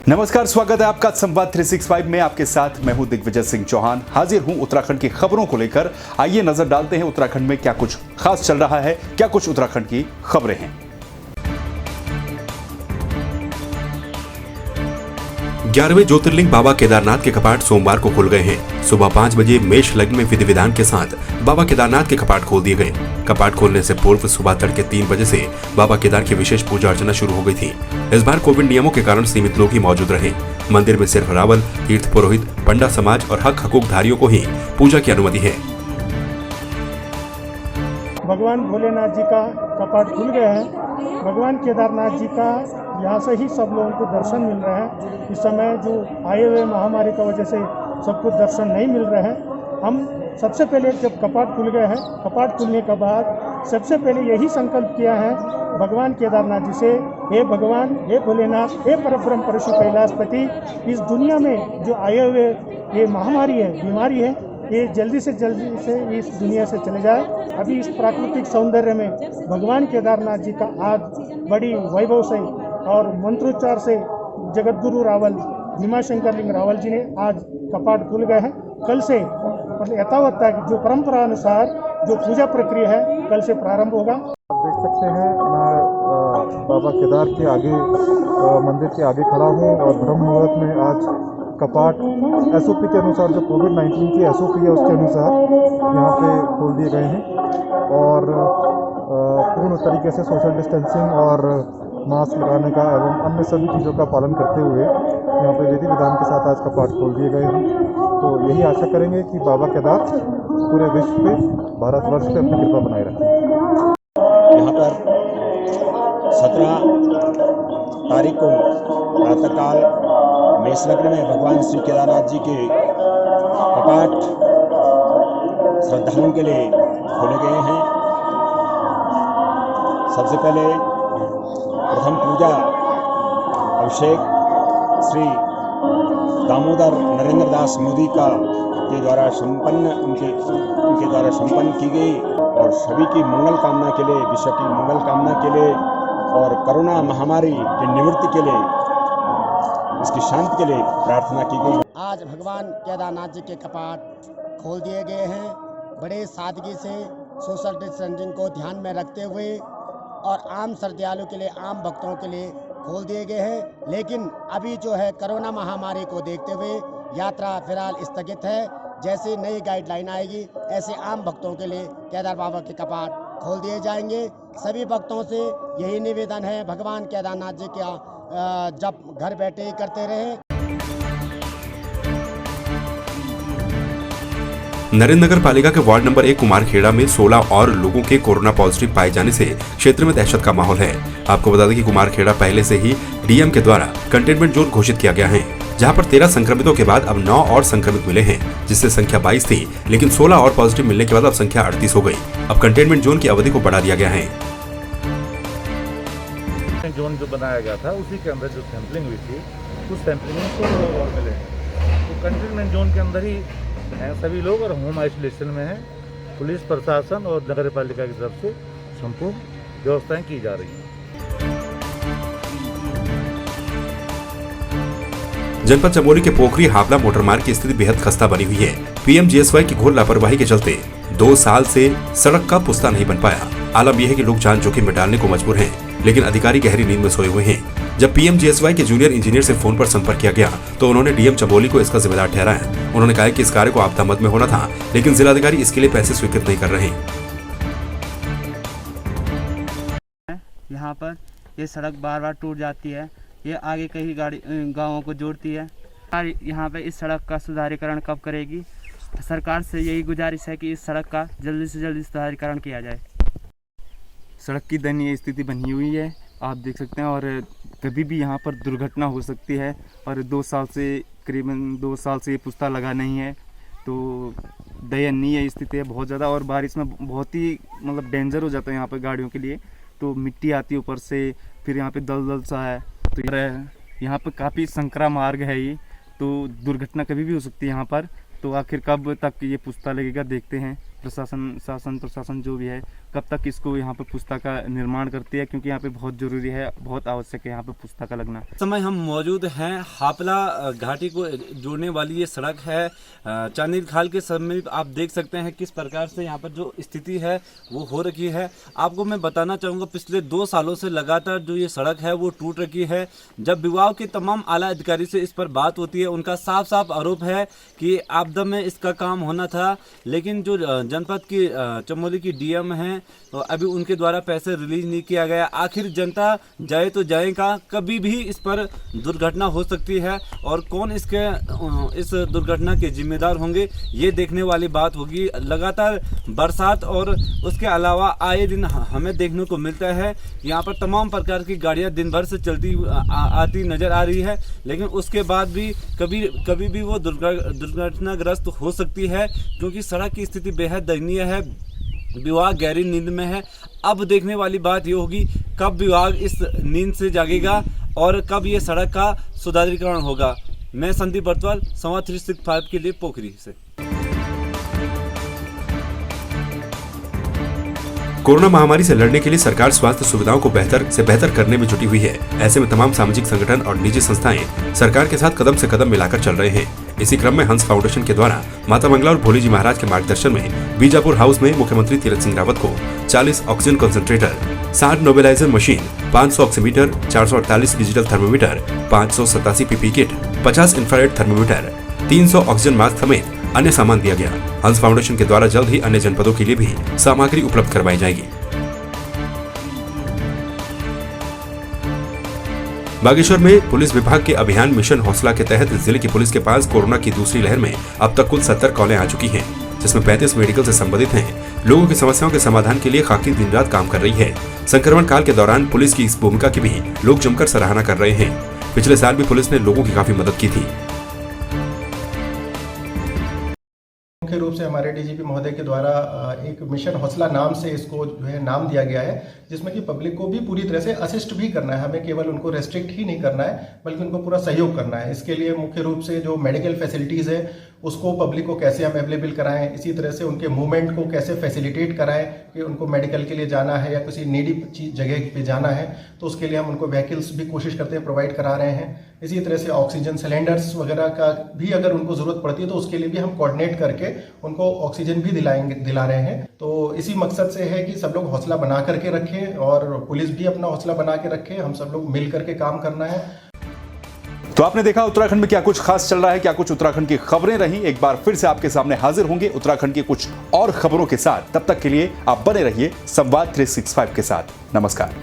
नमस्कार, स्वागत है आपका संवाद 365 में। आपके साथ मैं हूं दिग्विजय सिंह चौहान। हाजिर हूं उत्तराखंड की खबरों को लेकर। आइए नजर डालते हैं उत्तराखंड में क्या कुछ खास चल रहा है, क्या कुछ उत्तराखंड की खबरें हैं। 11वें ज्योतिर्लिंग बाबा केदारनाथ के कपाट सोमवार को खुल गए हैं। सुबह 5 बजे मेष लग्न में विधि विधान के साथ बाबा केदारनाथ के कपाट खोल दिए गए। कपाट खोलने से पूर्व सुबह तड़के 3 बजे से बाबा केदार की विशेष पूजा अर्चना शुरू हो गई थी। इस बार कोविड नियमों के कारण सीमित लोग ही मौजूद रहे। मंदिर में सिर्फ रावल, तीर्थ पुरोहित, पंडा समाज और हक हकूकधारियों को ही पूजा की अनुमति है। भगवान भोलेनाथ जी का कपाट खुल गया है। भगवान केदारनाथ जी का यहाँ से ही सब लोगों को दर्शन मिल रहा है। इस समय जो आए हुए महामारी की वजह से सबको दर्शन नहीं मिल रहे हैं। हम सबसे पहले जब कपाट खुल गए हैं, कपाट खुलने के बाद सबसे पहले यही संकल्प किया है भगवान केदारनाथ जी से, हे भगवान, हे भोलेनाथ, हे परब्रह्म परशु कैलाशपति, इस दुनिया में जो आए हुए ये महामारी है, बीमारी है, ये जल्दी से इस दुनिया से चले जाए। अभी इस प्राकृतिक सौंदर्य में भगवान केदारनाथ जी का आज बड़ी वैभव से और मंत्रोच्चार से जगतगुरु रावल, भीमाशंकर लिंग रावल जी ने आज कपाट खुल गए हैं। कल से यथावत जो परंपरा अनुसार जो पूजा प्रक्रिया है कल से प्रारंभ होगा। आप देख सकते हैं मैं बाबा केदार के आगे मंदिर के आगे खड़ा हूँ और ब्रह्म मुहूर्त में आज कपाट एसओपी के अनुसार, जो कोविड-19 की एसओपी है उसके अनुसार यहाँ पे खोल दिए गए हैं और पूर्ण तरीके से सोशल डिस्टेंसिंग और मास्क लगाने का एवं अन्य सभी चीज़ों का पालन करते हुए यहाँ पे विधि विधान के साथ आज कपाट खोल दिए गए हैं। तो यही आशा करेंगे कि बाबा केदार पूरे विश्व पे, भारतवर्ष पे अपनी कृपा बनाए रखें। यहाँ पर 17 तारीख को प्रातःकाल मेष लग्न में भगवान श्री केदारनाथ जी के कपाट श्रद्धालुओं के लिए खोले गए हैं। सबसे पहले प्रथम पूजा अभिषेक श्री दामोदर नरेंद्र दास मोदी के द्वारा उनके द्वारा संपन्न की गई और सभी की मंगल कामना के लिए, विश्व की मंगल कामना के लिए और कोरोना महामारी की निवृत्ति के लिए, इसकी शांति के लिए प्रार्थना की गई। आज भगवान केदारनाथ जी के कपाट खोल दिए गए हैं। बड़े सादगी से सोशल डिस्टेंसिंग को ध्यान में रखते हुए और आम श्रद्धालुओं के लिए, आम भक्तों के लिए खोल दिए गए हैं। लेकिन अभी जो है कोरोना महामारी को देखते हुए यात्रा फिलहाल स्थगित है। जैसे नई गाइडलाइन आएगी ऐसे आम भक्तों के लिए केदार बाबा के कपाट खोल दिए जाएंगे। सभी भक्तों से यही निवेदन है, भगवान केदारनाथ जी का जब घर बैठे ही करते रहे। नरेंद्र नगर पालिका के वार्ड नंबर 1 कुमारखेड़ा में 16 और लोगों के कोरोना पॉजिटिव पाए जाने से क्षेत्र में दहशत का माहौल है। आपको बता दें कि कुमारखेड़ा पहले से ही डीएम के द्वारा कंटेनमेंट जोन घोषित किया गया है, जहां पर 13 संक्रमितों के बाद अब 9 और संक्रमित मिले हैं, जिससे संख्या 22 थी। लेकिन 16 और पॉजिटिव मिलने के बाद अब संख्या 38 हो गई। अब कंटेनमेंट जोन की अवधि को बढ़ा दिया गया है। जोन जो बनाया गया था उसी के अंदर जो सैंपलिंग हुई थी, उस सैंपलिंग में 16 लोग और मिले हैं। तो कंटेनमेंट जोन के अंदर ही हैं सभी लोग और होम आइसोलेशन में हैं। पुलिस प्रशासन और नगर पालिका की तरफ से संपूर्ण व्यवस्थाएं की जा रही हैं। जनपद चमोली के पोखरी हावड़ा मोटर मार्ग की स्थिति बेहद खस्ता बनी हुई है। पीएमजीएसवाई की घोर लापरवाही के चलते 2 साल से सड़क का पुस्ता नहीं बन पाया। आलम यह है कि लोग जान जोखिम में डालने को मजबूर हैं, लेकिन अधिकारी गहरी नींद में सोए हुए हैं। जब पीएमजीएसवाई के जूनियर इंजीनियर से फोन पर संपर्क किया गया तो उन्होंने डीएम चमोली को इसका जिम्मेदार ठहराया। उन्होंने कहा कि इस कार्य को आपदा मद में होना था, लेकिन जिलाधिकारी इसके लिए पैसे स्वीकृत नहीं कर रहे। यहाँ पर ये सड़क बार बार टूट जाती है। ये आगे कई गाँवों को जोड़ती है। यहाँ पे इस सड़क का सुधारीकरण कब करेगी? सरकार से यही गुजारिश है कि इस सड़क का जल्दी से जल्दी सुधारीकरण किया जाए। सड़क की दयनीय स्थिति बनी हुई है, आप देख सकते हैं, और कभी भी यहाँ पर दुर्घटना हो सकती है। और 2 साल से, करीबन 2 साल से ये पुस्ता लगा नहीं है, तो दयनीय स्थिति है बहुत ज़्यादा। और बारिश में बहुत ही मतलब डेंजर हो जाता है यहाँ पर गाड़ियों के लिए। तो मिट्टी आती है ऊपर से, फिर यहाँ पे दलदल सा है। तो यहाँ पर काफ़ी संकरा मार्ग है ये, तो दुर्घटना कभी भी हो सकती है यहाँ पर। तो आखिर कब तक ये पुस्ता लगेगा, देखते हैं। शासन प्रशासन जो भी है कब तक इसको यहाँ पर पुस्तक का निर्माण करती है, क्योंकि यहाँ पे बहुत ज़रूरी है, बहुत आवश्यक है यहाँ पे पुस्तक का लगना। इस समय हम मौजूद हैं हापला घाटी को जोड़ने वाली ये सड़क है चांदील खाल के समीप। आप देख सकते हैं किस प्रकार से यहाँ पर जो स्थिति है वो हो रखी है। आपको मैं बताना चाहूँगा पिछले 2 सालों से लगातार जो ये सड़क है वो टूट रखी है। जब विभाग के तमाम आला अधिकारी से इस पर बात होती है, उनका साफ साफ आरोप है कि आपदा में इसका काम होना था, लेकिन जो जनपद की चमोली की डीएम हैं तो अभी उनके द्वारा पैसे रिलीज नहीं किया गया। आखिर जनता जाए तो जाएगा, कभी भी इस पर दुर्घटना हो सकती है और कौन इस दुर्घटना के जिम्मेदार होंगे ये देखने वाली बात होगी। लगातार बरसात और उसके अलावा आए दिन हमें देखने को मिलता है यहाँ पर तमाम प्रकार की गाड़ियाँ दिन भर से चलती आती नज़र आ रही है, लेकिन उसके बाद भी कभी भी वो दुर्घटनाग्रस्त हो सकती है, क्योंकि सड़क की स्थिति बेहद दयनीय है। विभाग गहरी नींद में है। अब देखने वाली बात ये होगी कब विभाग इस नींद से जागेगा और कब ये सड़क का सुधारीकरण होगा। मैं संदीप बर्तवाल, संवाद 365 के लिए पोखरी से। कोरोना महामारी से लड़ने के लिए सरकार स्वास्थ्य सुविधाओं को बेहतर से बेहतर करने में जुटी हुई है। ऐसे में तमाम सामाजिक संगठन और निजी संस्थाएं सरकार के साथ कदम से कदम मिलाकर चल रहे हैं। इसी क्रम में हंस फाउंडेशन के द्वारा माता मंगला और भोली जी महाराज के मार्गदर्शन में बीजापुर हाउस में मुख्यमंत्री तीरथ सिंह रावत को 40 oxygen concentrator, 60 nebulizer machine, 500 oximeter, 448 digital thermometer, 587 PP kit, 50 infrared thermometer, 300 oxygen mask समेत अन्य सामान दिया गया। हंस फाउंडेशन के द्वारा जल्द ही अन्य जनपदों के लिए भी सामग्री उपलब्ध करवाई जाएगी। बागेश्वर में पुलिस विभाग के अभियान मिशन हौसला के तहत जिले की पुलिस के पास कोरोना की दूसरी लहर में अब तक कुल 70 कॉलें आ चुकी हैं, जिसमें 35 मेडिकल से संबंधित हैं। लोगों की समस्याओं के समाधान के लिए खाकी दिन रात काम कर रही है। संक्रमण काल के दौरान पुलिस की इस भूमिका की भी लोग जमकर सराहना कर रहे हैं। पिछले साल भी पुलिस ने लोगों की काफी मदद की थी। मुख्य रूप से हमारे डीजीपी महोदय के द्वारा एक मिशन हौसला नाम से इसको जो है नाम दिया गया है, जिसमें कि पब्लिक को भी पूरी तरह से असिस्ट भी करना है। हमें केवल उनको रेस्ट्रिक्ट ही नहीं करना है, बल्कि उनको पूरा सहयोग करना है। इसके लिए मुख्य रूप से जो मेडिकल फैसिलिटीज़ है उसको पब्लिक को कैसे हम अवेलेबल कराएं, इसी तरह से उनके मूवमेंट को कैसे फैसिलिटेट कराएं कि उनको मेडिकल के लिए जाना है या किसी नीडी जगह पे जाना है, तो उसके लिए हम उनको व्हीकल्स भी कोशिश करते हैं प्रोवाइड करा रहे हैं। इसी तरह से ऑक्सीजन सिलेंडर्स वगैरह का भी अगर उनको ज़रूरत पड़ती है तो उसके लिए भी हम कोऑर्डिनेट करके उनको ऑक्सीजन भी दिला रहे हैं। तो इसी मकसद से है कि सब लोग हौसला बना करके रखें और पुलिस भी अपना हौसला बना के रखे। हम सब लोग मिल करके काम करना है। तो आपने देखा उत्तराखंड में क्या कुछ खास चल रहा है, क्या कुछ उत्तराखंड की खबरें रही। एक बार फिर से आपके सामने हाजिर होंगे उत्तराखंड की कुछ और खबरों के साथ। तब तक के लिए आप बने रहिए संवाद 365 के साथ। नमस्कार।